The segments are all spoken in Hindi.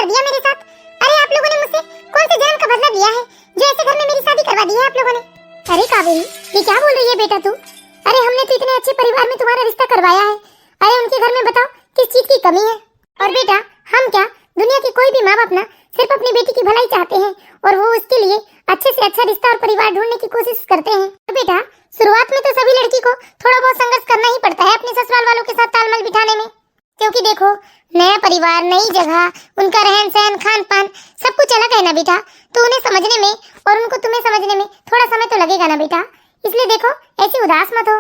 दिया मेरे साथ। अरे आप लोगों ने मुझसे कौन से जन्म का बदला लिया है जो ऐसे घर में मेरी शादी करवा दी है आप लोगों ने? अरे कावेरी, ये क्या बोल रही है बेटा तू? अरे हमने तो इतने अच्छे परिवार में तुम्हारा रिश्ता करवाया है। अरे उनके घर में बताओ किस चीज की कमी है? और बेटा हम क्या, दुनिया के कोई भी माँ बाप ना सिर्फ अपनी बेटी की भलाई चाहते हैं और वो उसके लिए अच्छे से अच्छा रिश्ता और परिवार ढूंढने की कोशिश करते हैं। तो बेटा शुरुआत में तो सभी लड़की को थोड़ा बहुत संघर्ष करना ही पड़ता है अपने ससुराल वालों के साथ तालमेल बिठाने में, क्योंकि देखो नया परिवार, नई जगह, उनका रहन सहन, खान पान सब कुछ अलग है ना बेटा। तो उन्हें समझने में और उनको तुम्हें समझने में थोड़ा समय तो लगेगा ना बेटा। इसलिए देखो ऐसी उदास मत हो।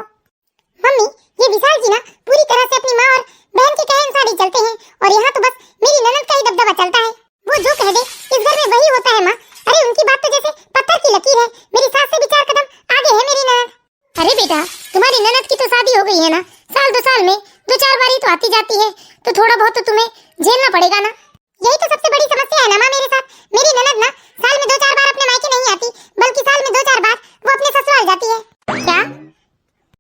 मम्मी ये विशाल जी ना पूरी तरह से अपनी माँ और बहन के कहे अनुसार ही चलते हैं और यहाँ तो बस मेरी ननद का ही दबदबा चलता है। वो जो कह दे इस घर में वही होता है माँ। अरे उनकी बात तो जैसे पत्थर की लकीर है, मेरी सास से भी 4 कदम आगे है मेरी ननद। अरे बेटा तुम्हारी ननद की तो शादी हो गई है ना, साल 2 साल में 2-4 बार ही तो आती जाती है, तो थोड़ा बहुत तो तुम्हें झेलना पड़ेगा ना। यही तो सबसे बड़ी समस्या है ना माँ मेरे साथ। मेरी ननद ना साल में 2-4 बार अपने मायके नहीं आती, बल्कि साल में 2-4 बार वो अपने ससुराल जाती है। क्या?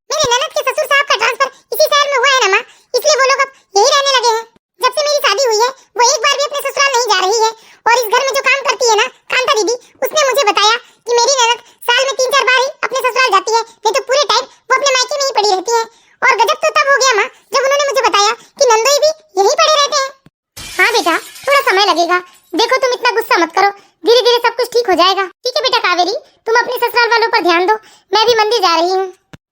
मेरे ननद के ससुर साहब का ट्रांसफर इसी शहर में हुआ है ना माँ, इसलिए वो लोग अब यही रहने लगे हैं। जब से मेरी शादी हुई है वो एक बार भी अपने ससुराल नहीं जा रही है। और इस घर में जो काम करती है ना कांता दीदी, उसने मुझे बताया कि मेरी ननद साल में 3-4 बार ही अपने ससुराल जाती है, नहीं तो पूरे टाइम वो अपने मायके में ही पड़ी रहती है। और गजब तो तब हो गया माँ जब उन्होंने मुझे बताया कि नंदोई भी यहीं पड़े रहते हैं। हाँ बेटा थोड़ा समय लगेगा, देखो तुम इतना गुस्सा मत करो, धीरे धीरे सब कुछ ठीक हो जाएगा। ठीक है बेटा कावेरी, तुम अपने ससुराल वालों पर ध्यान दो, मैं भी मंदिर जा रही हूँ।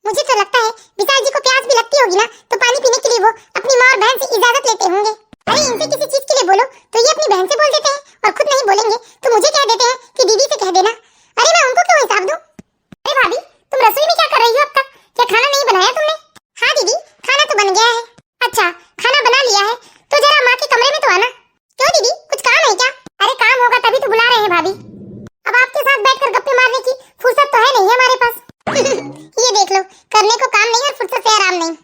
मुझे तो लगता है विशाल जी को प्यास भी लगती होगी ना, तो पानी पीने के लिए वो अपनी माँ और बहन से इजाजत लेते होंगे। अरे इनसे किसी चीज के लिए बोलो तो ये अपनी बहन से बोल देते हैं और खुद नहीं बोलेंगे तो मुझे कह देते हैं कि दीदी से कह देना। अरे मैं उनको क्यों हिसाब दूं? अरे भाभी तुम रसोई में क्या कर रही हो अब तक? क्या खाना नहीं बनाया तुमने? हाँ दीदी खाना तो बन गया है। अच्छा खाना बना लिया है तो जरा माँ के कमरे में तो आना। क्यों दीदी कुछ काम है क्या? अरे काम होगा तभी तो बुला रहे हैं भाभी। अब आपके साथ बैठकर गप्पे मारने की फुर्सत तो है नहीं हमारे पास। ये देख लो, करने को काम नहीं और फुर्सत से आराम नहीं।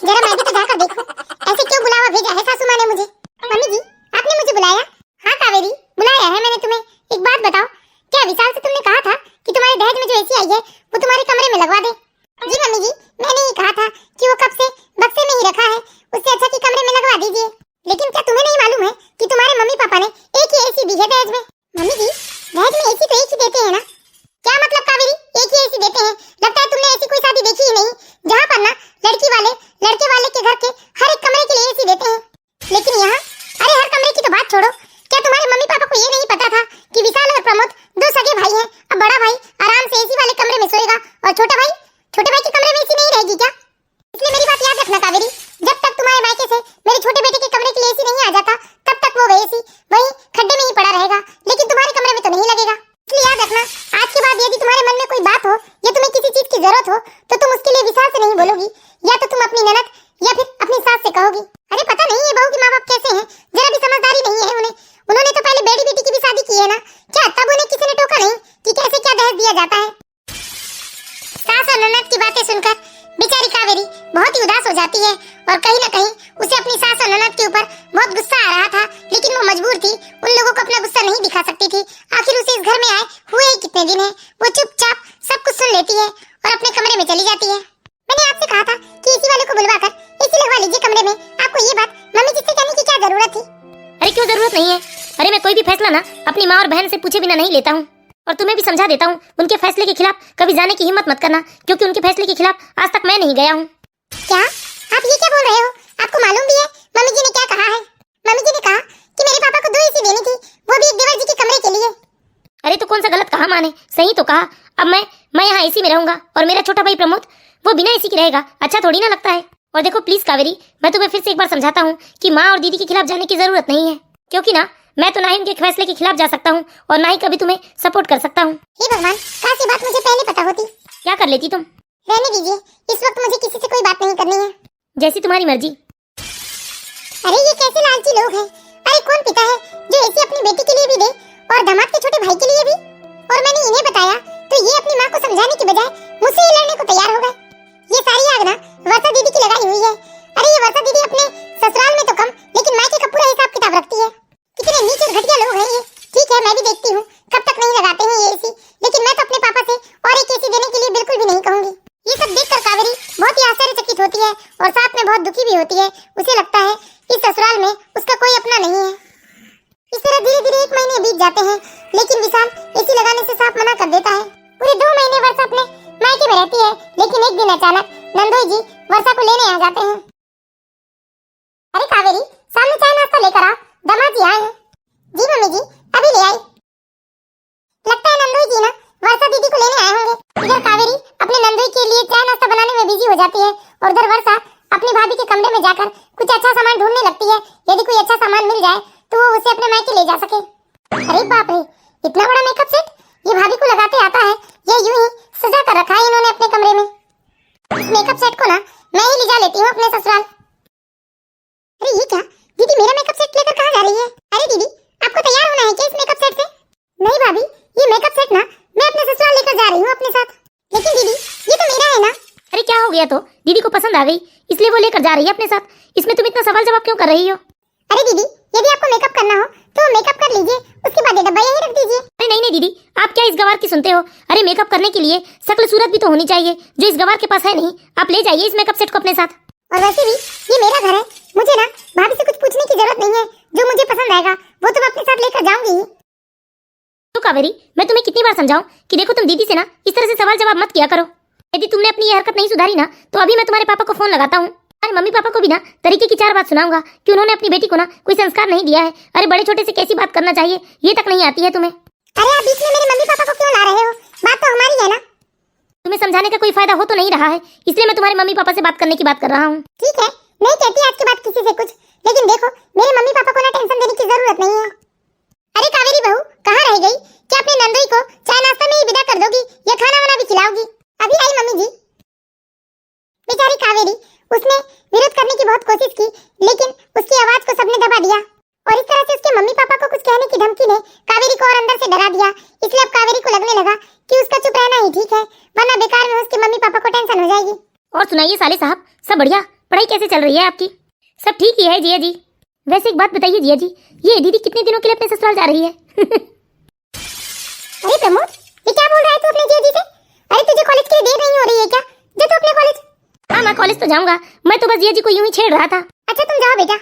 जरा मैं भी तो जाकर देखूं ऐसे क्यों बुलावा भेजा है सासू माँ ने मुझे। मम्मी जी आपने मुझे बुलाया? हाँ कावेरी बुलाया है मैंने तुम्हें। एक बात बताओ, क्या विशाल से तुमने कहा था कि तुम्हारे दहेज में जो एसी आई है वो तुम्हारे कमरे में लगवा दे? जी मम्मी जी मैंने ही कहा था कि वो कब से बक्से में ही रखा है, उससे अच्छा कि कमरे में लगवा दीजिए। लेकिन क्या तुम्हें नहीं मालूम है कि तुम्हारे मम्मी पापा ने एक ही एसी दी है दहेज में? मम्मी जी दहेज में एसी तो एक ही देते हैं ना? क्या मतलब कावेरी एक ही एसी देते हैं? लगता है तुमने ऐसी कोई शादी देखी ही नहीं जहाँ पर ना लड़के वाले के घर के हर एक कमरे के लिए एसी देते हैं। लेकिन यहाँ अरे हर कमरे की तो बात छोड़ो, क्या तुम्हारे मम्मी पापा को ये नहीं पता था कि विशाल और प्रमोद 2 सगे भाई हैं? अब बड़ा भाई आराम से एसी वाले कमरे में सोएगा और छोटे भाई के कमरे में एसी नहीं रहेगी क्या? इसलिए मेरी बात याद रखना कावेरी, जब तक तुम्हारे मायके से मेरे छोटे बेटे के कमरे के लिए एसी नहीं आ जाता तब तक वो एसी वहीं खड्डे में ही पड़ा रहेगा, लेकिन तुम्हारे कमरे में तो नहीं लगेगा। इसलिए याद रखना आज के बाद यदि तुम्हारे मन में कोई बात हो या तुम्हें किसी चीज की जरूरत हो तो तुम उसके लिए विशाल से नहीं बोलोगी, या तो तुम अपनी ननद या फिर अपनी सास से कहोगी। अरे पता नहीं है बहू के माँ बाप कैसे हैं, जरा भी समझदारी नहीं है उन्हें। उन्होंने तो पहले बेटी बेटी की भी शादी की है ना, क्या तब उन्हें किसी ने टोका नहीं कि कैसे क्या दहेज दिया जाता है? सास और ननद की बातें सुनकर बेचारी कावेरी बहुत ही उदास हो जाती है और कहीं न कहीं उसे अपनी सास और ननद के ऊपर बहुत गुस्सा आ रहा था, लेकिन वो मजबूर थी, उन लोगों को अपना गुस्सा नहीं दिखा सकती थी। आखिर उसे इस घर में आए हुए ही कितने दिन है, वो चुपचाप सब कुछ सुन लेती है और अपने कमरे में चली जाती है। मैंने आपसे कहा था कि एसी वाले को बुलवाकर एसी लगवा लीजिए कमरे में, आपको ये बात मम्मी जी से कहने की क्या जरूरत थी? अरे क्यों जरूरत नहीं है? अरे मैं कोई भी फैसला ना अपनी माँ और बहन से पूछे बिना नहीं लेता हूँ, और तुम्हें भी समझा देता हूँ उनके फैसले के खिलाफ कभी जाने की हिम्मत मत करना, क्योंकि उनके फैसले के खिलाफ आज तक मैं नहीं गया हूँ। क्या आप ये क्या बोल रहे हो? आपको मालूम भी है मम्मी जी ने क्या कहा है? मम्मी जी ने कहा कि मेरे पापा को 2 एसी देनी थी, वो भी एक देवर जी के कमरे के लिए। अरे तो कौन सा गलत कहा माँ ने? सही तो कहा। अब मैं यहाँ एसी में रहूंगा और मेरा छोटा भाई प्रमोद वो बिना एसी के रहेगा, अच्छा थोड़ी ना लगता है। और देखो प्लीज कावेरी, मैं तुम्हें फिर से एक बार समझाता हूँ कि माँ और दीदी के खिलाफ जाने की जरूरत नहीं है, क्योंकि ना मैं तो ना ही उनके फैसले के खिलाफ जा सकता हूँ और ना ही कभी तुम्हें सपोर्ट कर सकता हूँ। हे भगवान, काश ये बात मुझे पहले पता होती। क्या कर लेती तुम? रहने दीजिए, इस वक्त मुझे किसी से कोई बात नहीं करनी है। जैसी तुम्हारी मर्जी। अरे ये कैसे लालची लोग हैं? अरे कौन पिता है जो ऐसी अपनी बेटी के लिए भी दे और दामाद के छोटे भाई के लिए भी? और मैंने इन्हें बताया तो ये अपनी माँ को समझाने की बजाय मुझसे ही लड़ने को तैयार हो गए। ये सारी आग ना वर्षा दीदी की लगाई हुई है। अरे ये वर्षा दीदी अपने ससुराल में तो कम लेकिन मायके का पूरा हिसाब किताब रखती है। कितने नीच और घटिया लोग हैं ये। ठीक है मैं भी देखती हूँ कब तक नहीं लगाते हैं ये एसी, लेकिन मैं तो अपने पापा से और एक एसी देने के लिए बिल्कुल भी नहीं कहूंगी। ये सब देखकर कावेरी बहुत ही आश्चर्यचकित होती है और साथ में बहुत दुखी भी होती है। उसे लगता है इस ससुराल में उसका कोई अपना नहीं है। इस तरह धीरे धीरे 1 महीने बीत जाते हैं, लेकिन विशाल एसी लगाने से साफ मना कर देता है। पूरे 2 महीने वर्षा अपने मायके में रहती है, लेकिन एक दिन अचानक नंदोई जी वर्षा को लेने आ जाते हैं। अरे कावेरी, सामने चाय नाश्ता लेकर आओ, दामाद जी आए हैं। जी मम्मी जी, अभी ले आई। लगता है नंदोई जी ना वर्षा दीदी को लेने आए होंगे। इधर कावेरी अपने नंदोई के लिए चाय नाश्ता बनाने में बिजी हो जाती है और उधर वर्षा अपनी भाभी के कमरे में जाकर कुछ अच्छा सामान ढूंढने लगती है। यदि कोई अच्छा सामान मिल जाए तो वो उसे अपने मायके ले जा सके। अरे बाप रे, इतना बड़ा मेकअप सेट ये भाभी को लगाते आता है, ये यूं ही सजा कर रखा है इन्होंने अपने कमरे में। इस मेकअप सेट को ना मैं ही ले जा लेती हूँ अपने ससुराल। अरे ये क्या, दीदी मेरा मेकअप सेट लेकर कहाँ जा रही है? अरे दीदी, आपको तैयार होना है क्या इस मेकअप सेट से? नहीं भाभी, ये मेकअप सेट ना मैं अपने ससुराल लेकर जा रही हूँ अपने साथ। लेकिन दीदी ये तो मेरा है ना। अरे क्या हो गया, तो दीदी को पसंद आ गई इसलिए वो लेकर जा रही है अपने साथ। इसमें तुम इतना सवाल जवाब क्यों कर रही हो? अरे दीदी, यदि आपको मेकअप करना हो तो मेकअप कर लीजिए, उसके बाद ये डब्बा यहीं रख दीजिए। अरे नहीं नहीं दीदी, आप क्या इस गवार की सुनते हो? अरे मेकअप करने के लिए शक्ल सूरत भी तो होनी चाहिए, जो इस गवार के पास है नहीं। आप ले जाइए इस मेकअप सेट को अपने साथ। और वैसे भी ये मेरा घर है, मुझे ना भाभी से कुछ पूछने की जरूरत नहीं है। जो मुझे पसंद आएगा वो तो मैं अपने साथ लेकर जाऊंगी। तो कावेरी, मैं तुम्हें कितनी बार समझाऊं कि देखो तुम दीदी से ना इस तरह से सवाल जवाब मत किया करो। यदि तुमने अपनी ये हरकत नहीं सुधारी ना तो अभी मैं तुम्हारे पापा को फोन लगाता हूँ। अरे मम्मी पापा को भी ना तरीके की 4 बात सुनाऊंगा कि उन्होंने अपनी बेटी को ना कोई संस्कार नहीं दिया है। अरे बड़े छोटे से कैसी बात करना चाहिए ये तक नहीं आती है तुम्हें। अरे आप बीच में मेरे मम्मी पापा को क्यों ला रहे हो? बात तो हमारी है ना। तुम्हें समझाने का कोई फायदा हो तो नहीं रहा है, इसलिए मैं तुम्हारे मम्मी पापा से बात करने की बात कर रहा हूँ। ठीक है, नहीं कहती आज के बाद किसी से कुछ, लेकिन देखो मेरे मम्मी पापा को ना टेंशन देने की जरूरत नहीं है। अरे कावेरी बहू, कहाँ रह गई? क्या अपने नंदोई को चाय नाश्ता में ही विदा कर दोगी या खाना वाना भी खिलाओगी? अभी आई मम्मी जी। बेचारी कावेरी, उसने विरोध करने की बहुत कोशिश की, लेकिन उसकी आवाज को सबने दबा दिया और इस तरह से उसके मम्मी पापा को कुछ कहने की धमकी ने कावेरी को और अंदर से डरा दिया। इसलिए अब कावेरी को लगने लगा कि उसका चुप रहना ही ठीक है, वरना बेकार में उसके मम्मी पापा को टेंशन हो जाएगी। और सुनाइए साले साहब, सब बढ़िया? पढ़ाई कैसे चल रही है आपकी? सब ठीक ही है जिया जी। वैसे एक बात बताइए जिया जी, ये दीदी कितने दिनों के लिए अपने ससुराल जा रही है? अरे प्रमोद, ये क्या बोल रहा है तू अपने जिया जी से? अरे तुझे कॉलेज के लिए देर नहीं हो रही है क्या? जा तू अपने कॉलेज। हाँ मैं कॉलेज तो जाऊंगा, मैं तो बस जिया जी को यूं ही छेड़ रहा था। अच्छा तुम जाओ बेटा।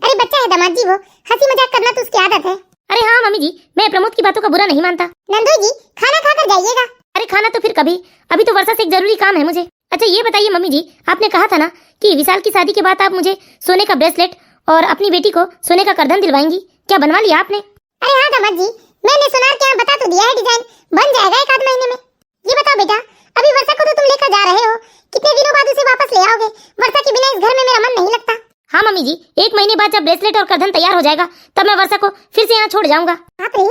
अरे बच्चा है दामाद जी, वो हंसी मजाक करना तो उसकी आदत है। अरे हाँ मम्मी जी, मैं प्रमोद की बातों का बुरा नहीं मानता। नंदोई जी, खाना खाकर जाइएगा। अरे खाना तो फिर कभी, अभी तो वर्षा से एक जरूरी काम है मुझे। अच्छा ये बताइए मम्मी जी, आपने कहा था ना कि विशाल की शादी के बाद आप मुझे सोने का ब्रेसलेट और अपनी बेटी को सोने का करधन दिलवाएंगी, क्या बनवा लिया आपने? अरे हाँ दामाद जी, मैंने सोनार के यहाँ बता तो दिया है, डिजाइन बन जाएगा 1 आध महीने में। ये बताओ बेटा, अभी वर्षा को तो तुम लेकर जा रहे हो, कितने दिनों बाद उसे वापस ले आओगे? वर्षा के बिना इस घर में मेरा मन नहीं लगता। हाँ मम्मी जी, 1 महीने बाद जब ब्रेसलेट और करधन तैयार हो जाएगा तब मैं वर्षा को फिर से यहाँ छोड़ जाऊंगा। बाप रे,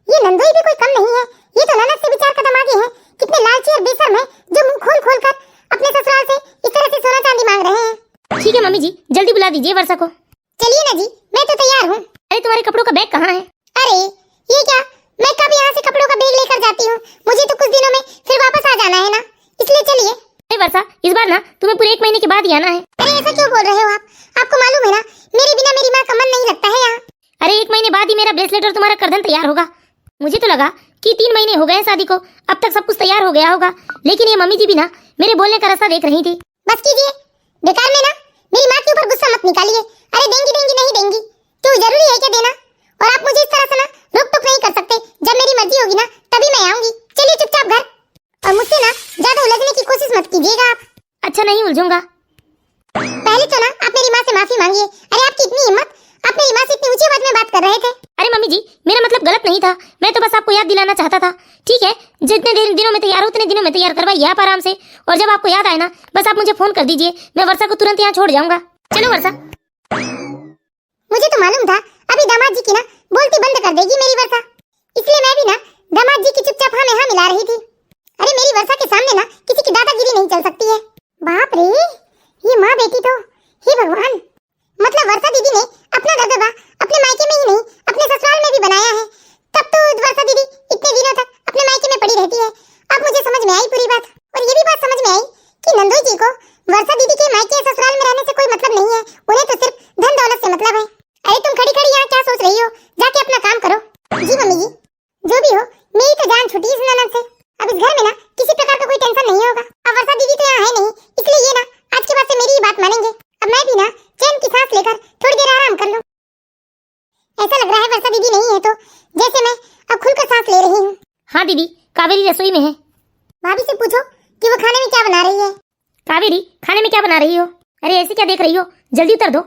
ये नंदोई भी कोई कम नहीं है, ये तो ननद से विचार कदम आगे है। कितने लालची और बेशर्म है जो मुंह खोल खोल कर अपने ससुराल से इस तरह से सोना चांदी मांग रहे हैं। ठीक है मम्मी जी, जल्दी बुला दीजिए वर्षा को। चलिए ना जी, मैं तो तैयार हूँ। अरे तुम्हारे कपड़ों का बैग कहाँ है? अरे ये क्या, मैं कब यहाँ से कपड़ों का बैग लेकर जाती हूँ? मुझे तो कुछ दिनों में फिर वापस आ जाना है ना, इसलिए चलिए। अरे वर्षा, इस बार ना तुम्हें पूरे 1 महीने के बाद ही आना है। अरे ऐसा क्यों बोल रहे हो आप? आपको मालूम है ना मेरे बिना मेरी माँ का मन नहीं लगता है यहाँ। अरे 1 महीने बाद ही मेरा ब्रेसलेट और तुम्हारा करधन तैयार होगा। मुझे तो लगा कि 3 महीने हो गए शादी को, अब तक सब कुछ तैयार हो गया होगा, लेकिन ये मम्मी जी भी ना मेरे बोलने का रास्ता देख रही थी। बस कीजिए, बेकार में ना मेरी माँ के ऊपर गुस्सा मत निकालिए। अरे देंगी देंगी नहीं देंगी, क्यों जरूरी है क्या देना? और आप मुझे इस तरह से ना रोक टोक नहीं कर सकते, जब मेरी मर्जी होगी ना तभी मैं आऊंगी। चलिए चुपचाप घर, और मुझसे ना ज्यादा उलझने की कोशिश मत कीजिएगा आप। अच्छा नहीं उलझूंगा। पहले तो ना आप मेरी माँ से माफी मांगिए। अरे आपकी इतनी हिम्मत, आप मेरी माँ से इतनी ऊंची आवाज में बात कर रहे थे। अरे मम्मी जी, मेरा मतलब गलत नहीं था, मैं तो बस आपको याद दिलाना चाहता था। ठीक है, जितने दिनों में तैयार हो उतने दिनों में तैयार करवाइए आप आराम से, और जब आपको याद आए ना बस आप मुझे फोन कर दीजिए, मैं वर्षा को तुरंत यहाँ छोड़ जाऊंगा। चलो वर्षा। मुझे तो मालूम था अभी दामाद जी की ना बोलती बंद कर देगी मेरी वर्षा, इसलिए मैं भी ना दामाद जी की चुपचाप हाँ में हाँ मिला रही थी। अरे मेरी वर्षा के सामने ना किसी की दादागिरी नहीं चल सकती है। बाप रे, ये माँ बेटी तो, हे भगवान, मतलब वर्षा दीदी ने अपना दबदबा अपने मायके में ही नहीं अपने ससुराल में भी बनाया है। तब तो वर्षा दीदी इतने दिनों तक अपने मायके में पड़ी रहती है। अब मुझे समझ में आई पूरी बात, और ये भी बात समझ में आई कि नंदोई जी को वर्षा दीदी के मायके ससुराल में रहने से कोई मतलब नहीं है, उन्हें तो सिर्फ धन दौलत से मतलब है। अरे तुम खड़ी खड़ी यहाँ क्या सोच रही हो? जाके अपना काम करो। जी मम्मी जी, जो भी हो मेरी तो जान छुटी इस ननद से। अब इस घर में ना किसी प्रकार का कोई टेंशन नहीं होगा। अब वर्षा दीदी तो यहाँ है नहीं, इसलिए ये ना आज के बाद से मेरी ही बात मानेंगे। अब मैं भी ना चैन की सांस लेकर थोड़ी देर आराम कर लूं। ऐसा लग रहा है वर्षा दीदी नहीं है तो जैसे मैं अब खुलकर सांस ले रही हूँ। हाँ दीदी, कावेरी रसोई में है। भाभी से पूछो कि वो खाने में क्या बना रही है। कावेरी, खाने में क्या बना रही हो? अरे ऐसे क्या देख रही हो, जल्दी उतर दो।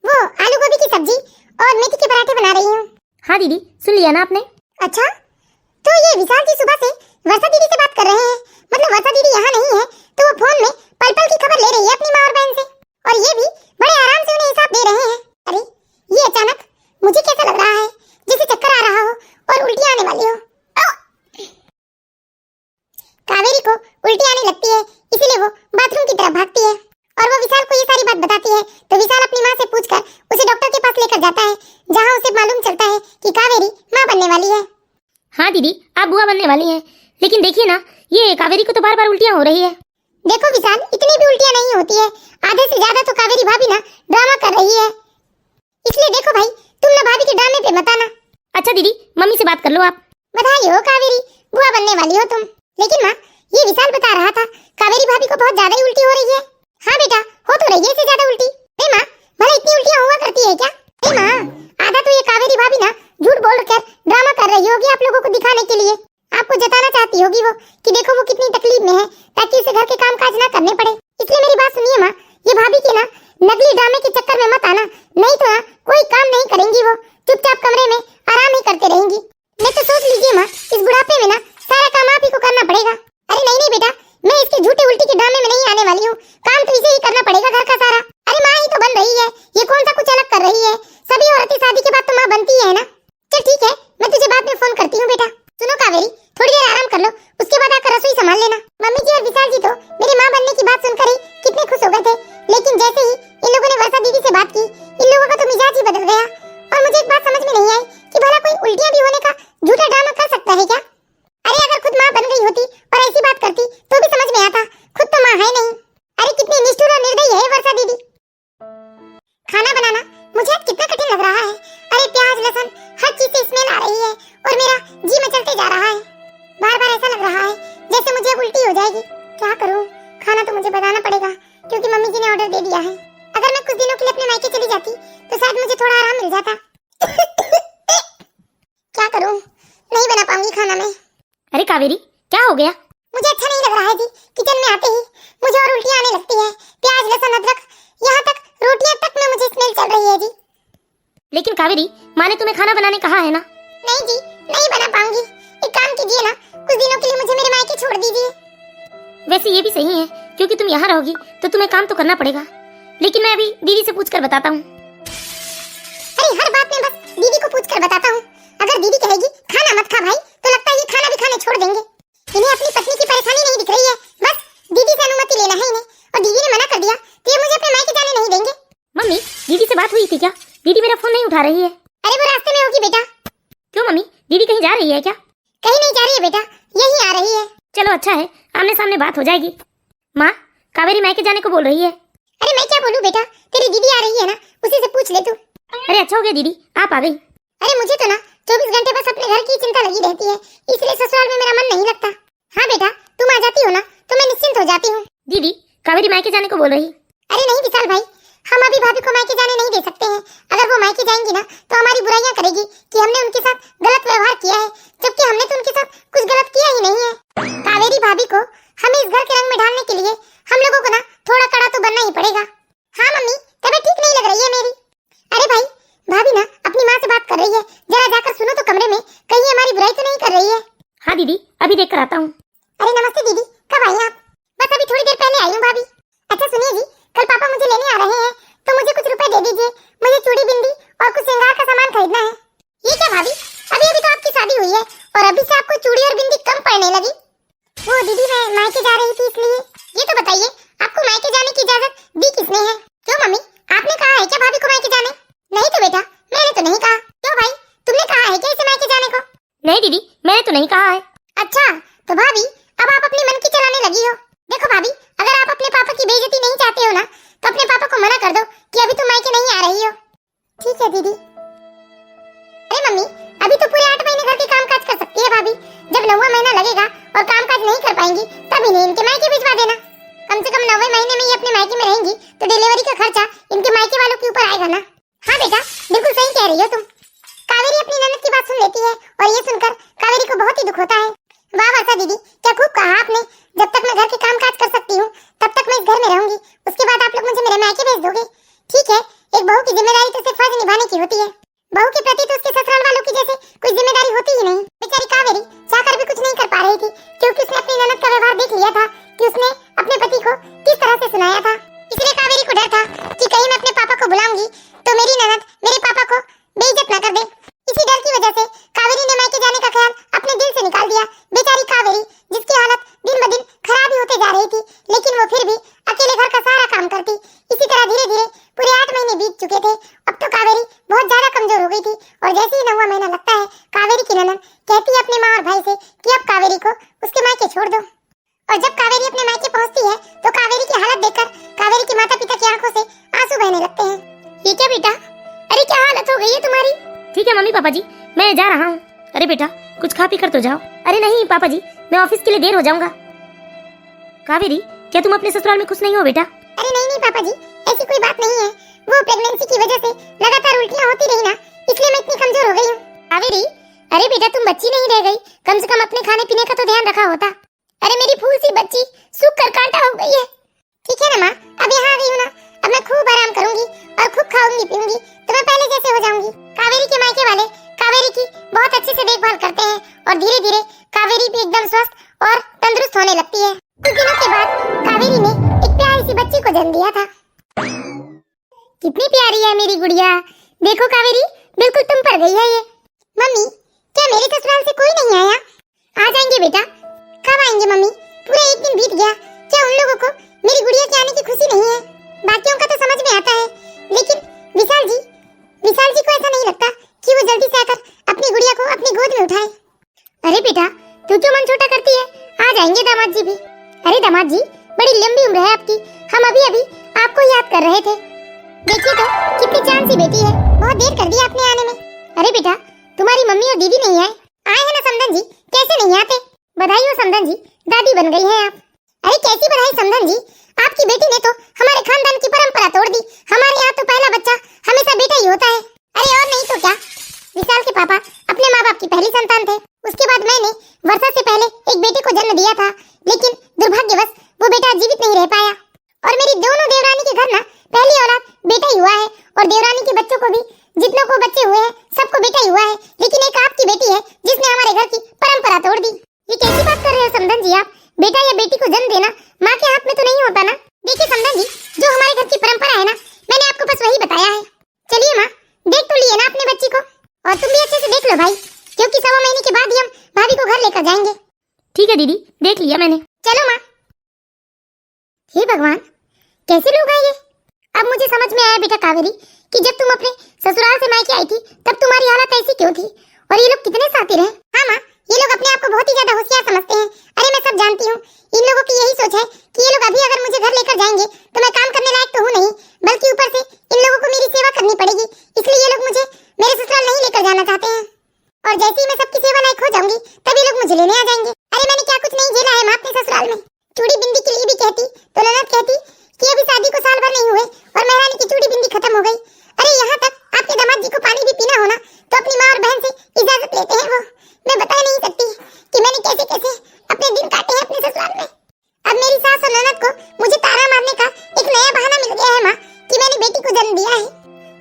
वो आलू गोभी की सब्जी और मेथी के पराठे बना रही हूँ। हाँ दीदी, सुन लिया ना आपने? अच्छा, तो ये विशाल जी सुबह से वर्षा दीदी से बात कर रहे हैं। मतलब वर्षा दीदी यहाँ नहीं है तो वो फोन में पल पल की खबर ले रही है अपनी माँ और बहन से, और ये भी बड़े आराम से उन्हें हिसाब दे रहे हैं। अरे ये अचानक मुझे कैसा लग रहा है, जैसे चक्कर आ रहा हो और उल्टी आने वाली हो। कावेरी को उल्टी आने लगती है, इसीलिए वो बाथरूम की तरफ भागती है और वो विशाल को ये सारी बात बताती है। तो विशाल अपनी माँ से पूछकर उसे डॉक्टर के पास लेकर जाता है, जहाँ उसे मालूम चलता है कि कावेरी माँ बनने वाली है। हाँ दीदी, आप बुआ बनने वाली हैं, लेकिन देखिए ना, ये कावेरी को तो बार बार उल्टियाँ हो रही है। देखो विशाल, इतनी भी उल्टियाँ नहीं होती है, आधे से ज्यादा तो कावेरी भाभी ना ड्रामा कर रही है। इसलिए देखो भाई, तुम ना भाभी के ड्रामे पे मत आना। अच्छा दीदी, मम्मी से बात कर लो आप। बधाई हो कावेरी, बुआ बनने वाली हो तुम। लेकिन माँ, ये विशाल बता रहा था कावेरी भाभी को बहुत ज्यादा ही उल्टी हो रही है। हाँ बेटा, हो तो रही है इससे ज्यादा उल्टी। नहीं माँ, भला इतनी उल्टियाँ हुआ करती है क्या? नहीं माँ, आधा तो ये कावेरी भाभी ना झूठ बोल कर ड्रामा कर रही होगी आप लोगों को दिखाने के लिए। आपको जताना चाहती होगी वो कि देखो वो कितनी तकलीफ में है, ताकि उसे घर के काम काज ना करने पड़े। इसलिए मेरी बात सुनिए माँ, ये भाभी के ना नकली ड्रामे के चक्कर में मत आना, नहीं तो ना कोई काम नहीं करेंगी वो, चुपचाप कमरे में आराम ही करते रहेंगी। मैं तो सोच लीजिए माँ, इस बुढ़ापे में ना सारा काम आप ही को करना पड़ेगा। अरे नहीं नहीं बेटा, मैं इसके झूठे उल्टी के ड्रामे में नहीं आने वाली हूँ, काम तो इसे ही करना पड़ेगा घर का सारा। अरे माँ ही तो बन रही है, ये कौन सा कुछ अलग कर रही है? सभी औरतें शादी के बाद तो माँ बनती है ना। चल ठीक है, मैं तुझे बाद में फोन करती हूँ बेटा। सुनो कावेरी, थोड़ी देर आराम कर लो, उसके बाद आकर रसोई संभाल लेना। मम्मी जी और विशाल जी तो मेरी माँ बनने की बात सुनकर ही कितने खुश हो गए थे, लेकिन जैसे ही इन लोगों ने वर्षा दीदी से बात की, इन लोगों का तो मिजाज ही बदल गया। और मुझे एक बात समझ में नहीं आई कि भला कोई उल्टियाँ भी होने का झूठा ड्रामा कर सकता है क्या? अरे अगर खुद माँ बन गई होती और ऐसी बात करती तो भी समझ में आता, खुद तो माँ है नहीं। अरे कितनी निष्ठुर और निर्दयी है वर्षा दीदी। खाना बनाना मुझे आज कितना कठिन लग रहा है। अरे प्याज लहसुन हर चीज से स्मेल आ रही है और मेरा जी मचलते जा रहा है। बार बार ऐसा लग रहा है जैसे मुझे अब उल्टी हो जाएगी। क्या करूं? खाना तो मुझे बनाना पड़ेगा क्योंकि मम्मी जी ने ऑर्डर दे दिया है। अगर मैं कुछ दिनों के लिए अपने मायके चली जाती तो शायद मुझे थोड़ा आराम मिल जाता। क्या करूं? नहीं बना पाऊंगी खाना मैं। अरे कावेरी, क्या हो गया? मुझे अच्छा नहीं लग रहा है जी। किचन में आते ही मुझे और उल्टी आने लगती है। प्याज लहसुन अदरक, यहाँ तक रोटियां तक में मुझे स्मेल चल रही है जी। लेकिन कावेरी, माँ ने तुम्हें खाना बनाने कहा है ना? नहीं जी, नहीं बना पाऊंगी। एक काम कीजिए ना, कुछ दिनों के लिए मुझे मेरे मायके छोड़ दीजिए। वैसे ये भी सही है, क्योंकि तुम यहाँ रहोगी तो तुम्हें काम तो करना पड़ेगा। लेकिन मैं अभी दीदी से पूछकर बताता हूँ। अरे हर बात में बस दीदी को पूछकर बताता हूँ। अगर दीदी कहेगी खाना मत खा भाई, तो लगता है ये खाना भी खाने छोड़ देंगे। इन्हें अपनी पत्नी की परेशानी नहीं दिख रही है, बस दीदी से अनुमति लेना है इन्हें, और दीदी ने मना कर दिया तो ये मुझे अपने मायके जाने नहीं देंगे। मम्मी, दीदी से बात हुई थी क्या? दीदी मेरा फोन नहीं उठा रही है। अरे वो रास्ते में होगी बेटा। क्यों मम्मी, दीदी कहीं जा रही है क्या? कहीं नहीं जा रही है बेटा, यही आ रही है। चलो अच्छा है, आमने सामने बात हो जाएगी। माँ, कावेरी मायके जाने को बोल रही है। अरे मैं क्या बोलूं बेटा, तेरी दीदी आ रही है ना, उसी से पूछ ले तू। अरे अच्छा हो गया दीदी, आप आ गई। अरे मुझे तो ना 24 घंटे बस अपने घर की चिंता लगी रहती है, इसलिए ससुराल में मेरा मन नहीं लगता। हाँ बेटा, तुम आ जाती हो ना तो मैं निश्चिंत हो जाती हूँ। दीदी, कावेरी मायके जाने को बोल रही। अरे नहीं विशाल भाई, हम अभी भाभी को मायके जाने नहीं दे सकते हैं। अगर वो मायके जाएंगी ना तो हमारी बुराइयां करेगी कि हमने उनके साथ गलत व्यवहार किया है, जबकि हमने तो उनके साथ कुछ गलत किया ही नहीं है। कावेरी भाभी को हमें इस घर के रंग में ढालने के लिए हम लोगों को ना थोड़ा कड़ा तो बनना ही पड़ेगा। हाँ मम्मी, तबीयत ठीक नहीं लग रही है मेरी। अरे भाई, भाभी ना अपनी माँ से बात कर रही है, जरा जाकर सुनो तो कमरे में, कहीं हमारी बुराई तो नहीं कर रही है। हाँ दीदी, अभी देख कर आता हूँ। अरे नमस्ते दीदी, कब आई आप? बस अभी थोड़ी देर पहले आई हूँ भाभी। अच्छा सुनिए जी, कल पापा मुझे लेने आ रहे हैं तो मुझे कुछ रुपए दे दीजिए, मुझे चूड़ी बिंदी और कुछ श्रृंगार का सामान खरीदना है। ये क्या भाभी, अभी अभी तो आपकी शादी हुई है और अभी से आपको चूड़ी और बिंदी कम पड़ने लगी? वो दीदी मैं मायके जा रही थी इसलिए। ये तो बताइए, आपको मायके जाने की इजाजत दी किसने है? क्यों मम्मी, आपने कहा है क्या भाभी को मायके जाने? नहीं तो बेटा, मैंने तो नहीं कहा। क्यों भाई, तुमने कहा है क्या इसे मायके जाने को? नहीं दीदी, मैंने तो नहीं कहा है। अच्छा, तो भाभी अब आप अपनी मन की चलाने लगी हो। देखो भाभी, अगर आप अपने पापा की बेइज्जती नहीं चाहते हो ना तो अपने पापा को मना कर दो कि अभी तुम मायके नहीं आ रही हो। ठीक है दीदी। अरे मम्मी, अभी तो पूरे 8 महीने घर के काम काज कर सकती है भाभी। जब 9वां महीना लगेगा और काम काज नहीं कर पाएंगी तब इन्हें इनके मायके भिजवा देना। कम से कम 9वें महीने में ये अपने मायके में रहेंगी तो डिलीवरी का खर्चा इनके मायके वालों के ऊपर आएगा ना। हाँ बेटा, बिल्कुल सही कह रही हो तुम। और ये सुनकर कावेरी को बहुत ही दुख होता है। वाह वर्षा दीदी, क्या खूब कहा आपने। जब तक मैं घर के काम काज कर सकती हूँ तब तक मैं इस घर में रहूंगी, उसके बाद आप लोग मुझे मेरे मायके भेज दोगे। ठीक है, एक बहू की जिम्मेदारी तो सिर्फ फर्ज निभाने की होती है, बहू के प्रति तो उसके ससुराल वालों की जैसे कोई जिम्मेदारी होती ही नहीं। बेचारी कावेरी चाहकर भी कुछ नहीं कर पा रही थी, क्योंकि उसने अपनी ननद का व्यवहार देख लिया था कि उसने अपने पति को किस तरह से सुनाया था। इसलिए कावेरी को डर था कि कहीं मैं अपने पापा को बुलाऊंगी तो मेरी ननद मेरे पापा को बेइज्जत न कर दे। इसी डर की वजह से कावेरी ने मायके जाने का ख्याल अपने दिल से निकाल दिया। बेचारी कावेरी, जिसकी हालत दिन ब दिन खराब ही होते जा रही थी, लेकिन वो फिर भी अकेले घर का सारा काम करती। इसी तरह धीरे धीरे पूरे 8 महीने बीत चुके थे। अब तो कावेरी बहुत ज्यादा कमजोर हो गई थी और जैसे ही 9वां महीना लगता है, कावेरी की ननद कहती है अपने माँ और भाई से कि अब कावेरी को उसके मायके छोड़ दो। और जब कावेरी अपने मायके पहुंचती है तो कावेरी की हालत देखकर कावेरी के माता पिता की आंखों से आंसू बहने लगते हैं। ये क्या बेटा, अरे क्या हालत हो गई है तुम्हारी? ठीक है मम्मी पापा जी, मैं जा रहा हूँ। अरे बेटा कुछ खा पी कर तो जाओ। अरे नहीं पापा जी, मैं ऑफिस के लिए देर हो जाऊंगा। कावेरी, क्या तुम अपने ससुराल में खुश नहीं हो बेटा? अरे नहीं नहीं पापा जी, ऐसी कोई बात नहीं है। वो प्रेगनेंसी की वजह से लगातार उल्टियां होती रही ना, इसलिए मैं इतनी कमजोर हो गई हूँ। कावेरी, अरे बेटा तुम बच्ची नहीं रह गई, कम से कम अपने खाने पीने का तो ध्यान रखा होता। अरे मेरी फूल सी बच्ची सूख कर कांटा हो गई है। ठीक है ना माँ, अब यहाँ आ गई हूँ ना, अब मैं खूब आराम करूंगी और खूब खाऊंगी पीऊंगी तो मैं पहले जैसे हो जाऊंगी। कावेरी के मायके वाले कावेरी की बहुत अच्छे से देखभाल करते हैं और धीरे धीरे कावेरी भी एकदम स्वस्थ और तंदुरुस्त होने लगती है। कुछ दिनों के बाद कावेरी ने एक प्यारी सी बच्ची को जन्म दिया था। कितनी प्यारी है मेरी गुड़िया, देखो कावेरी बिल्कुल तुम पर गई है ये। मम्मी, क्या मेरे ससुराल से कोई नहीं आया? आ जाएंगे बेटा। कब आएंगे मम्मी? पूरा एक दिन बीत गया, क्या उन लोगों को मेरी गुड़िया के आने की खुशी नहीं है? बाकियों का तो समझ में आता है, लेकिन विशाल जी को ऐसा नहीं लगता कि वो जल्दी से आकर अपनी गुड़िया को अपनी गोद में उठाए। अरे बेटा तू क्यों मन छोटा करती है, आ जाएंगे दामाद जी भी। अरे दामाद जी, बड़ी लंबी उम्र है आपकी, हम अभी अभी आपको याद कर रहे थे। देखिए तो कितनी चांद सी बेटी है, बहुत देर कर दी आपने आने में। अरे बेटा तुम्हारी मम्मी और दीदी नहीं आए? आए हैं ना समधन जी, कैसे नहीं आते। बधाई हो समधन जी, दादी बन गई हैं आप। अरे कैसी बधाई समधन जी, आपकी बेटी ने तो हमारे खानदान की परंपरा तोड़ दी। हमारे यहाँ तो पहला बच्चा हमेशा बेटा ही होता है। अरे और नहीं तो क्या, विशाल के पापा अपने माँ बाप की पहली संतान थे। उसके बाद मैंने वर्षा से पहले एक बेटे को जन्म दिया था, लेकिन दुर्भाग्यवश वो बेटा जीवित नहीं रह पाया। और मेरी दोनों देवरानी के घर ना पहली औलाद बेटा ही हुआ है, और देवरानी के बच्चों को भी, जितनों को बच्चे हुए हैं सबको बेटा ही हुआ है, लेकिन एक आपकी बेटी है जिसने हमारे घर की परंपरा तोड़ दी। ये कैसी बात कर रहे हो समधन जी आप? बेटा या बेटी को जन्म देना माँ के हाथ में तो नहीं होता ना। देखिए समधन जी, जो हमारे घर की परंपरा है ना, मैंने आपको बस वही बताया है। चलिए माँ, देख तो लिए ना अपने बच्ची को, और तुम भी अच्छे से देख लो भाई, क्योंकि 1.25 महीने के बाद ही हम भाभी को घर लेकर जाएंगे। ठीक है दीदी, देख लिया मैंने। चलो माँ। हे भगवान, कैसे लोग हैं ये? अब मुझे समझ में आया बेटा कावेरी कि जब तुम अपने ससुराल से मायके आई थी तब तुम्हारी हालत ऐसी क्यों थी, और ये लोग कितने शातिर हैं। हाँ माँ, ये लोग अपने आप को बहुत ही ज्यादा होशियार समझते हैं। अरे मैं सब जानती हूँ, इन लोगों की यही सोच है कि ये लोग अभी अगर मुझे घर लेकर जाएंगे तो मैं काम करने लायक तो हूँ नहीं, बल्कि ऊपर से इन लोगों को मेरी सेवा करनी पड़ेगी, इसलिए ये लोग मुझे मेरे ससुराल नहीं लेकर जाना चाहते हैं। और जैसे ही मैं सबकी सेवा लायक हो जाऊंगी तभी लोग मुझे लेने आ जाएंगे। अरे मैंने क्या कुछ नहीं झेला है माँ अपने ससुराल में। चूड़ी बिंदी के लिए भी कहती तो ननद कहती कि अभी शादी को साल भर नहीं हुए और महारानी की चूड़ी बिंदी खत्म हो गई। अरे यहाँ तक आपके दामाद जी को पानी भी पीना होना तो अपनी माँ और बहन से इजाजत लेते हैं। वो मैं बता नहीं सकती कि मैंने कैसे कैसे अपने दिन काटे हैं अपने ससुराल में। अब मेरी सास और ननद को मुझे ताना मारने का एक नया बहाना मिल गया है माँ कि मैंने बेटी को जन्म दिया है।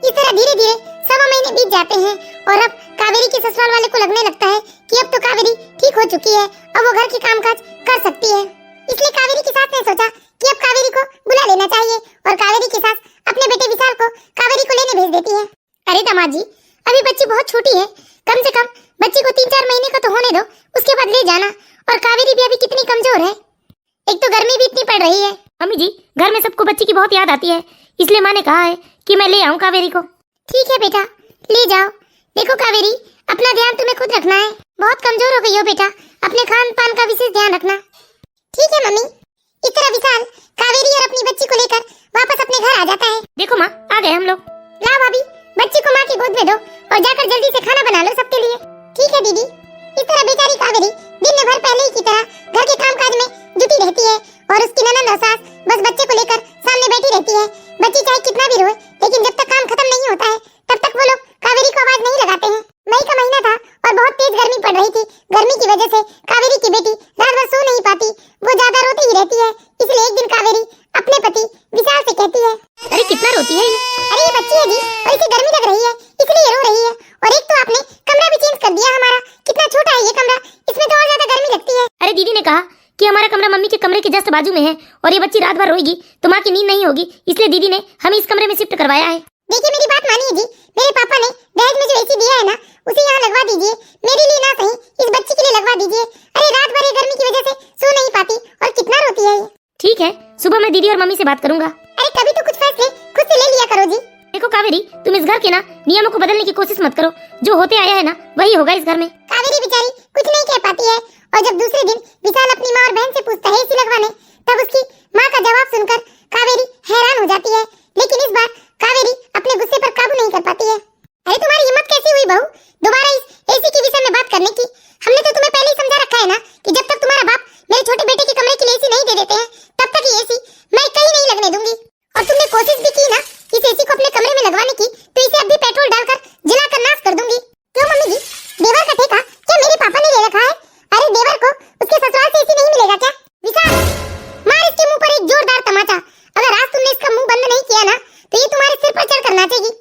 इस तरह धीरे धीरे 1.25 महीने बीत जाते हैं और अब कावेरी के ससुराल वाले को लगने लगता है कि अब तो कावेरी ठीक हो चुकी है, अब वो घर के कामकाज कर सकती है। इसलिए कावेरी की सास ने सोचा कि अब कावेरी को बुला लेना चाहिए, और कावेरी की सास अपने बेटे विशाल को कावेरी को लेने भेज देती है। अरे दामाद जी, अभी बच्ची बहुत छोटी है, कम से कम बच्ची को 3-4 महीने का तो होने दो, उसके बाद ले जाना। और कावेरी भी अभी कितनी कमजोर है, एक तो गर्मी भी इतनी पड़ रही है। मम्मी जी, घर में सबको बच्ची की बहुत याद आती है, इसलिए माँ ने कहा है कि मैं ले आऊँ कावेरी को। ठीक है बेटा, ले जाओ। देखो कावेरी, अपना ध्यान तुम्हें खुद रखना है, बहुत कमजोर हो गई हो बेटा, अपने खान पान का विशेष ध्यान रखना। ठीक है मम्मी। इस तरह विशाल कावेरी और अपनी बच्ची को लेकर वापस अपने घर आ जाता है। देखो माँ, आ गए हम लोग। लाओ भाभी, बच्ची को माँ की गोद में दो और जाकर जल्दी से खाना बना लो सबके लिए। ठीक है दीदी। इस तरह बेचारी कावेरी दिन भर पहले ही की तरह घर के कामकाज में जुटी रहती है, और उसकी ननद और सास बस बच्चे को लेकर सामने बैठी रहती है। बच्ची चाहे कितना भी रोए, लेकिन जब तक काम खत्म नहीं होता है तब तक वो लोग कावेरी को आवाज नहीं लगाते हैं। मई का महीना था और बहुत तेज गर्मी बाजू में है और ये बच्ची रात भर रोएगी तो माँ की नींद नहीं होगी, इसलिए दीदी ने हमें इस कमरे में शिफ्ट करवाया है। देखिए मेरी बात मानिए जी, मेरे पापा ने दहेज में जो एसी दिया है ना उसे यहाँ लगवा दीजिए, मेरे लिए ना सही इस बच्ची के लिए लगवा दीजिए। अरे रात भर ये गर्मी की वजह से सो नहीं पाती और कितना रोती है ये। ठीक है, सुबह मैं दीदी और मम्मी से बात करूंगा। अरे कभी तो कुछ फैसले खुद से ले लिया करो जी। देखो कावेरी, तुम इस घर के ना नियमों को बदलने की कोशिश मत करो, जो होते आया है ना वही होगा इस घर में। कावेरी बेचारी कुछ नहीं कह पाती है और जब दूसरे दिन विशाल अपनी माँ और बहन से पूछता है एसी लगवाने, तब उसकी माँ का जवाब सुनकर कावेरी हैरान हो जाती है। लेकिन इस बार कावेरी अपने गुस्से पर काबू नहीं कर पाती है। अरे तुम्हारी हिम्मत कैसी हुई बहू दोबारा इस एसी के विषय में बात करने की? हमने तो तुम्हें पहले ही समझा रखा है ना कि जब तक तुम्हारा बाप मेरे छोटे बेटे के कमरे के लिए एसी नहीं दे देते हैं तब तक ये एसी मैं कहीं नहीं लगने दूंगी। और तुमने कोशिश भी की ना इस एसी को अपने कमरे में लगवाने की, तो इसे अब भी पेट्रोल डालकर जलाकर नाश कर दूंगी। क्यों मम्मी जी, देवर का ठेका क्या मेरे पापा ने ले रखा है? अरे देवर को उसके ससुराल से एसी नहीं मिलेगा क्या? विशाल मार इसके मुंह पर एक जोरदार तमाचा। अगर आज तुमने इसका मुंह बंद नहीं किया ना तो ये तुम्हारे सिर पर चढ़कर नाचेगी।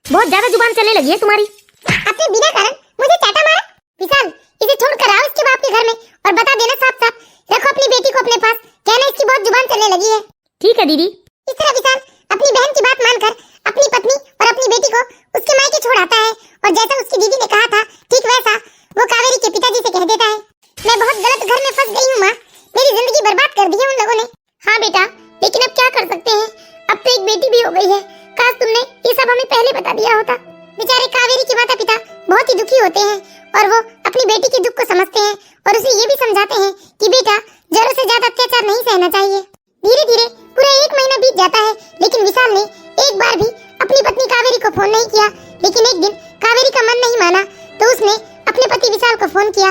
बहुत ज्यादा जुबान चलने लगी है तुम्हारी। आपने बिना कारण मुझे चाटा मारा। विशाल इसे छोड़कर आओ इसके बाप के घर में और बता देना साफ साफ, रखो अपनी बेटी को अपने पास, कहना इसकी बहुत जुबान चलने लगी है। ठीक है दीदी। इस तरह विशाल अपनी बहन की बात मानकर अपनी पत्नी और अपनी बेटी को उसके मायके छोड़ आता है और जैसा उसकी दीदी ने कहा था ठीक वैसा वो कावेरी के पिताजी से कह देता है, मैं बहुत गलत घर में फंस गई हूँ माँ, मेरी जिंदगी बर्बाद कर दी है उन लोगों ने। हाँ बेटा, लेकिन अब क्या कर सकते हैं, अब तो एक बेटी भी हो गई है, काश तुमने ये सब हमें पहले बता दिया होता। बेचारे कावेरी के माता पिता बहुत ही दुखी होते हैं और वो अपनी बेटी के दुख को समझते हैं और उसे ये भी समझाते हैं कि बेटा जरूरत से ज्यादा अत्याचार नहीं सहना चाहिए। धीरे धीरे पूरा 1 महीना बीत जाता है लेकिन विशाल ने एक बार भी अपनी पत्नी कावेरी को फोन नहीं किया। लेकिन एक दिन कावेरी का मन नहीं माना तो उसने अपने पति विशाल को फोन किया।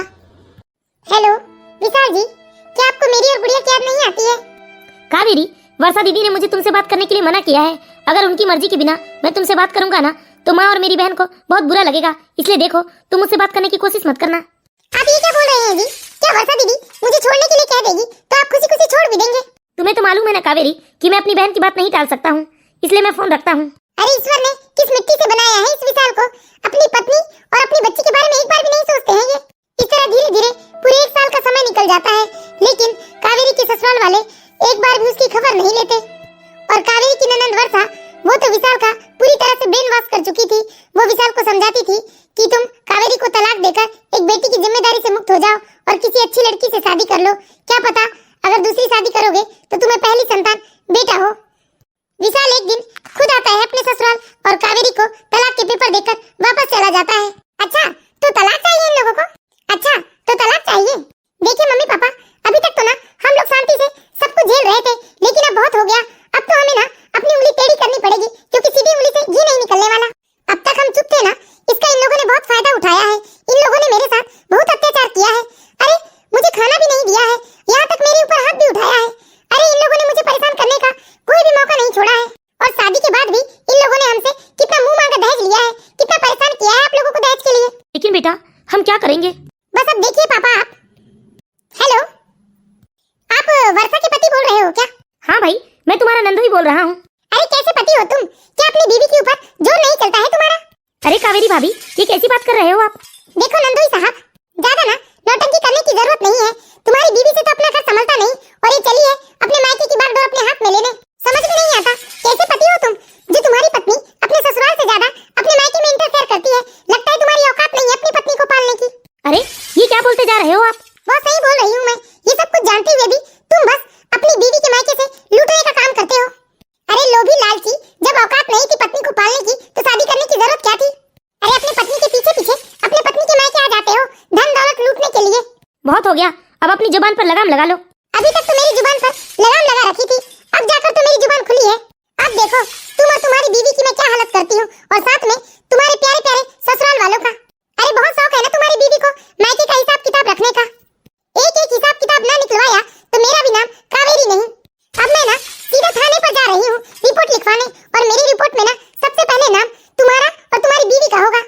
हेलो विशाल जी, क्या आपको मेरी और गुड़िया की याद नहीं आती है? कावेरी, वर्षा दीदी ने मुझे तुमसे बात करने के लिए मना किया है। अगर उनकी मर्जी के बिना मैं तुमसे बात करूंगा ना तो माँ और मेरी बहन को बहुत बुरा लगेगा, इसलिए देखो तुम मुझसे बात करने की कोशिश मत करना। आप ये क्या बोल रहे हैं जी? क्या वर्षा दीदी मुझे छोड़ने के लिए कह देगी तो आप खुशी खुशी छोड़ भी देंगे? तुम्हें तो मालूम है ना कावेरी कि मैं अपनी बहन की बात नहीं टाल सकता हूँ, इसलिए मैं फोन रखता हूँ। अरे ईश्वर ने किस मिट्टी से बनाया है इस विशाल को? अपनी पत्नी और अपनी बच्ची के बारे में एक बार भी नहीं सोचते हैं ये। इस तरह धीरे धीरे पूरे 1 साल का समय निकल जाता है लेकिन कावेरी के ससुराल वाले एक बार भी उसकी खबर नहीं लेते। और कावेरी की ननंद वर्षा वो तो विशाल का पूरी तरह से ब्रेन वॉश कर चुकी थी। वो विशाल को समझाती थी कि तुम कावेरी को तलाक देकर एक बेटी की जिम्मेदारी से मुक्त हो जाओ और किसी अच्छी लड़की से शादी कर लो, क्या पता अगर दूसरी शादी करोगे तो तुम्हें पहली संतान बेटा हो। विशाल एक दिन खुद आता है अपने ससुराल और कावेरी को तलाक के पेपर देकर वापस चला जाता है। अच्छा तो तलाक चाहिए इन लोगों को? अच्छा तो तलाक चाहिए। देखिए मम्मी पापा, अभी तक तो ना हम लोग शांति से सब कुछ झेल रहे थे लेकिन अब बहुत हो गया। अब तो हमें ना अपनी उंगली टेढ़ी करनी पड़ेगी क्योंकि सीधी उंगली से घी नहीं निकलने वाला। अब तक हम चुप थे ना, इसका इन लोगों ने बहुत फायदा उठाया है। इन लोगों ने मेरे साथ बहुत अत्याचार किया है। अरे मुझे खाना भी नहीं दिया है, यहाँ तक मेरे ऊपर हाथ भी उठाया है। अरे इन लोगों ने मुझे परेशान करने का कोई भी मौका नहीं छोड़ा है और शादी के बाद भी इन लोगों ने हमसे कितना मुंह मांगा दहेज लिया है, कितना परेशान किया है आप लोगों को दहेज के लिए। लेकिन बेटा हम क्या करेंगे? बस अब देखिए पापा आप। हेलो, आप वर्षा के पति बोल रहे हो क्या? हाँ भाई, मैं तुम्हारा नंदू ही बोल रहा हूँ। अरे कैसे पति हो तुम? क्या अपनी बीवी के ऊपर जोर नहीं चलता है तुम्हारा? अरे कावेरी भाभी, ये कैसी बात कर रहे हो आप? देखो नंदोई साहब, ज्यादा ना नौटंकी करने की जरूरत नहीं है। तुम्हारी बीवी से तो अपना घर संभलता नहीं और ये चली है अपने मायके की बागडोर अपने हाथ में लेने। समझ में नहीं आता कैसे पति हो तुम जो तुम्हारी पत्नी अपने ससुराल से ज्यादा अपने मायके में इंटरफेयर करती है। लगता है तुम्हारी औकात नहीं है अपनी पत्नी को पालने की। अरे ये क्या बोलते जा रहे हो आप? बहुत सही बोल रही हूँ मैं। ये सब कुछ जानते हुए भी तुम बस अपनी बीवी के मायके से लूटने का काम करते हो। अरे लोभी लालची, जब औकात नहीं थी पत्नी को पालने की तो शादी करने की जरूरत क्या थी? अरे अपनी पत्नी के पीछे पीछे अपने पत्नी के मायके आ जाते हो धन दौलत लूटने के लिए। बहुत हो गया, अब अपनी जुबान पर लगाम लगा लो। अभी तक तो मेरी जुबान पर लगाम लगा रखी थी, अब जाकर तो मेरी जुबान खुली है। अब देखो तुम और तुम्हारी बीवी की मैं क्या हालत करती हूँ और साथ में तुम्हारे प्यारे प्यारे ससुराल वालों का। अरे बहुत शौक है ना तुम्हारी बीवी को मायके का हिसाब किताब रखने का। एक एक हिसाब किताब ना निकलवाया तो मेरा भी नाम कावेरी नहीं। अब मैं ना सीधा थाने पर जा रही हूँ रिपोर्ट लिखवाने और मेरी रिपोर्ट में ना सबसे पहले नाम तुम्हारा और तुम्हारी बीवी का होगा।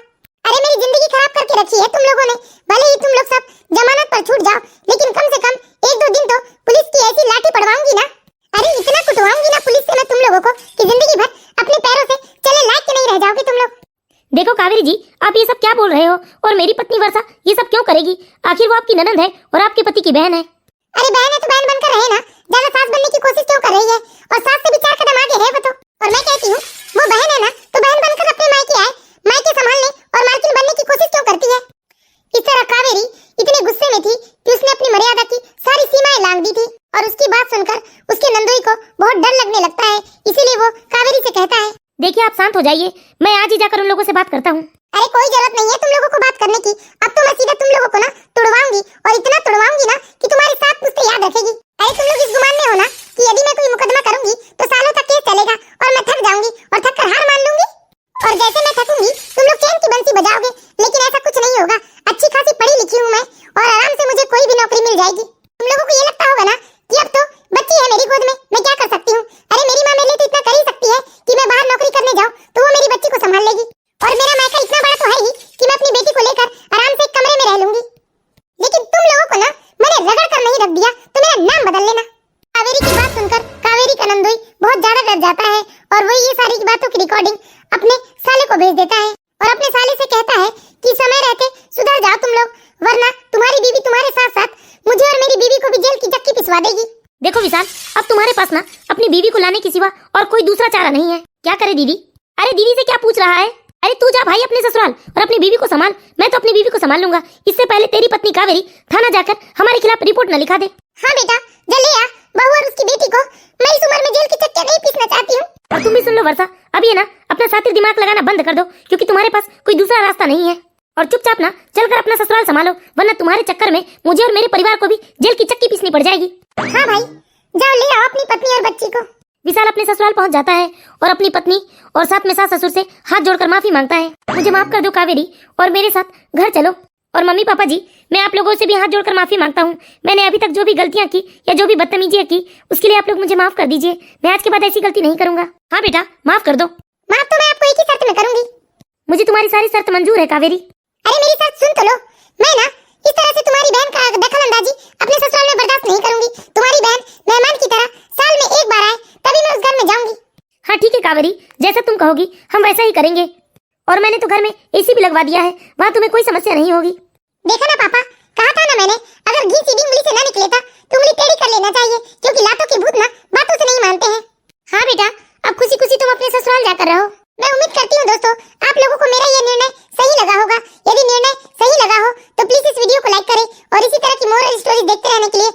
अरे मेरी जिंदगी खराब करके रखी है तुम लोगों ने। भले ही तुम लोग सब जमानत पर छूट जाओ लेकिन कम से कम 1-2 दिन तो पुलिस की ऐसी लाठी पड़वाऊंगी ना। अरे इतना कुटवाऊंगी ना पुलिस से मैं तुम लोगों को कि जिंदगी भर अपने पैरों से चले लायक के नहीं रह जाओगे तुम लोग। देखो कावेरी जी, आप ये सब क्या बोल रहे हो? और मेरी पत्नी वर्षा ये सब क्यों करेगी? आखिर वो आपकी ननद है और आपके पति की बहन है। अरे बहन है तो बहन बनकर रहे ना, ज्यादा सास बनने की कोशिश क्यों कर रही है? और सास से भी 4 कदम आगे है वो तो। और मैं कहती हूँ वो बहन है ना, तो बहन बनकर अपने मायके आए, मायके संभालने और मालकिन बनने की कोशिश क्यों करती है? इस तरह कावेरी इतने गुस्से में थी कि उसने अपनी मर्यादा की सारी सीमाएं लांघ दी थी। और उसकी बात सुनकर उसके नंदोई को बहुत डर लगने लगता है, इसीलिए वो कावेरी से कहता है, देखिए आप शांत हो जाइए, मैं आज ही जाकर उन लोगों से बात करता हूँ। अरे कोई जरूरत नहीं है तुम लोगों को बात करने की। अब तो मैं सीधा तुम लोगों को ना तुड़वाऊंगी, और इतना तुड़वाऊंगी ना कि तुम्हारी 7 पुश्तें याद रखेगी। अरे तुम लोग इस गुमान में हो ना कि यदि मैं कोई मुकदमा करूंगी तो सालों तक केस चलेगा और मैं थक जाऊंगी और थक कर हार मान लूंगी। और जैसे मैं थकूंगी तुम लोग चैन की बंसी बजाओगे, लेकिन ऐसा कुछ नहीं होगा। अच्छी खासी पढ़ी लिखी हूँ मैं, और आराम से मुझे कोई भी नौकरी मिल जाएगी। तुम लोगों को ये लगता होगा ना कि अब तो बच्ची है मेरी गोद में, मैं क्या कर सकती हूँ? अरे मेरी माँ मेरे लिए तो इतना कर ही सकती है कि मैं बाहर नौकरी करने जाऊँ तो वो मेरी बच्ची को संभाल लेगी। और मेरा मायका इतना बड़ा तो है ही कि मैं अपनी बेटी को लेकर आराम से एक कमरे में रह लूंगी। लेकिन तुम लोगों को ना मैंने रगड़ कर नहीं रख दिया तो मेरा नाम बदल लेना। कावेरी की बात सुनकर कावेरी का नंदोई बहुत ज्यादा डर जाता है, और वो ये सारी बातों की रिकॉर्डिंग अपने साले को भेज देता है और अपने साले से कहता है कि समय रहते सुधर जाओ तुम लोग, वरना तुम्हारी बीवी तुम्हारे साथ साथ मुझे और मेरी बीवी को भी जेल की चक्की पिसवा देगी। देखो विशाल, अब तुम्हारे पास ना अपनी बीवी को लाने के सिवा और कोई दूसरा चारा नहीं है। क्या करे दीदी? अरे दीदी से क्या पूछ रहा है? अरे तू जा भाई अपने ससुराल और अपनी बीवी को संभाल, मैं तो अपनी बीवी को संभाल लूंगा। इससे पहले तेरी पत्नी कावेरी थाना जाकर हमारे खिलाफ रिपोर्ट न लिखा दे। हाँ बेटा जल्दी आ, बहू और उसकी बेटी को मैं इस उम्र में जेल की चक्की नहीं पीसना चाहती हूँ। और तुम भी सुन लो वर्षा, अब ये ना अपना सातिर दिमाग लगाना बंद कर दो, क्योंकि तुम्हारे पास कोई दूसरा रास्ता नहीं है। और चुपचाप ना चलकर अपना ससुराल संभालो, वरना तुम्हारे चक्कर में मुझे और मेरे परिवार को भी जेल की चक्की पीसनी पड़ जाएगी। हाँ भाई जाओ ले आओ अपनी पत्नी और बच्ची को। विशाल अपने ससुराल पहुंच जाता है और अपनी पत्नी और साथ में सास ससुर से हाथ जोड़कर माफी मांगता है। मुझे माफ कर दो कावेरी, और मेरे साथ घर चलो। और मम्मी पापा जी, मैं आप लोगों से भी हाथ जोड़कर माफी मांगता हूँ। मैंने अभी तक जो भी गलतियाँ की या जो भी बदतमीजियाँ की, उसके लिए आप लोग मुझे माफ कर दीजिए। मैं आज के बाद ऐसी गलती नहीं करूंगा। हाँ बेटा माफ कर दो। माफ तो मैं आपको एक ही शर्त में करूंगी। मुझे तुम्हारी सारी शर्त मंजूर है कावेरी। अरे मेरी शर्त सुन तो लो, मैं ना इस तरह से तुम्हारी बहन का दखल अंदाजी अपने ससुराल में बर्दाश्त नहीं करूंगी। तुम्हारी बहन मेहमान की तरह साल में एक बार आए तभी मैं उस घर में जाऊंगी। हाँ ठीक है कावेरी, जैसा तुम कहोगी हम वैसा ही करेंगे। और मैंने तो घर में एसी भी लगवा दिया है, वहाँ तुम्हें कोई समस्या नहीं होगी। देखा ना पापा, कहा था ना मैंने, अगर घी सीधी उंगली से ना निकले था तो उंगली टेढ़ी कर लेना चाहिए, क्योंकि लातों के भूत ना बातों से नहीं मानते हैं। हाँ बेटा अब खुशी खुशी तुम अपने ससुराल जाकर रहो। मैं उम्मीद करती हूँ दोस्तों आप लोगों को मेरा ये निर्णय सही लगा होगा। यदि निर्णय सही लगा हो तो प्लीज इस वीडियो को लाइक करें, और इसी तरह की मोरल स्टोरी देखते रहने के लिए